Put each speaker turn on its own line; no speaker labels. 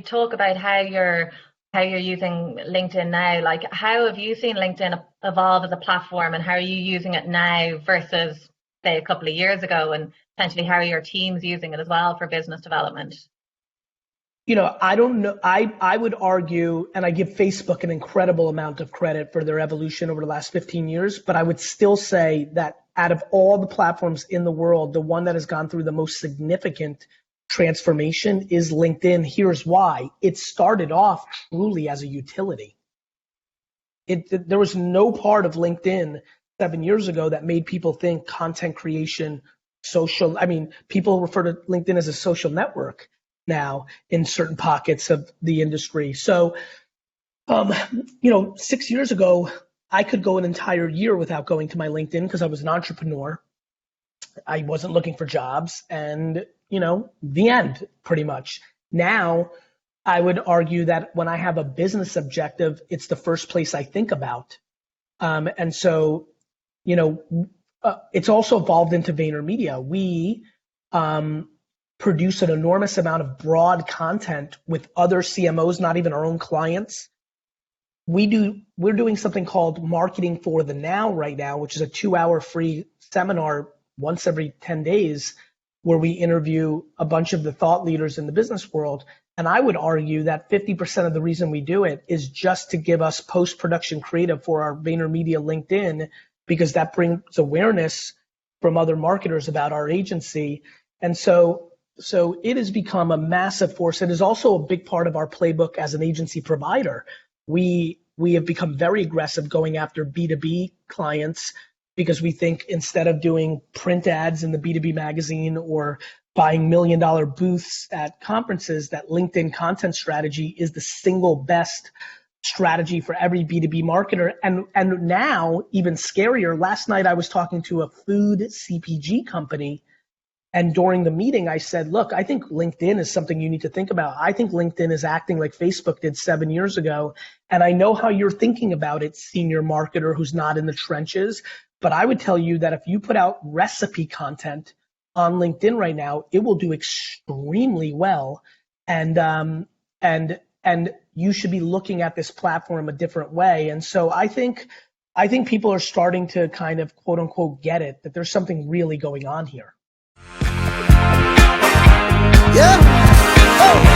talk about how you're using LinkedIn now. Like, how have you seen LinkedIn evolve as a platform, and how are you using it now versus, say, a couple of years ago? And potentially, how are your teams using it as well for business development?
I don't know. I would argue, and I give Facebook an incredible amount of credit for their evolution over the last 15 years, but I would still say that out of all the platforms in the world, the one that has gone through the most significant transformation is LinkedIn. Here's why. It started off truly as a utility. There was no part of LinkedIn 7 years ago that made people think content creation, social. I mean, people refer to LinkedIn as a social network now in certain pockets of the industry. So, 6 years ago, I could go an entire year without going to my LinkedIn because I was an entrepreneur. I wasn't looking for jobs, and, the end pretty much. Now, I would argue that when I have a business objective, it's the first place I think about. And so, it's also evolved into VaynerMedia. We, produce an enormous amount of broad content with other CMOs, not even our own clients. We're doing something called Marketing for the Now right now, which is a 2-hour free seminar once every 10 days where we interview a bunch of the thought leaders in the business world. And I would argue that 50% of the reason we do it is just to give us post-production creative for our VaynerMedia LinkedIn, because that brings awareness from other marketers about our agency. And so it has become a massive force. It is also a big part of our playbook as an agency provider. We have become very aggressive going after B2B clients because we think instead of doing print ads in the B2B magazine or buying $1 million booths at conferences, that LinkedIn content strategy is the single best strategy for every B2B marketer. And now, even scarier, last night I was talking to a food CPG company. And during the meeting, I said, look, I think LinkedIn is something you need to think about. I think LinkedIn is acting like Facebook did 7 years ago. And I know how you're thinking about it, senior marketer who's not in the trenches. But I would tell you that if you put out recipe content on LinkedIn right now, it will do extremely well. And you should be looking at this platform a different way. And so I think people are starting to kind of quote unquote get it, that there's something really going on here.
Yeah. Oh.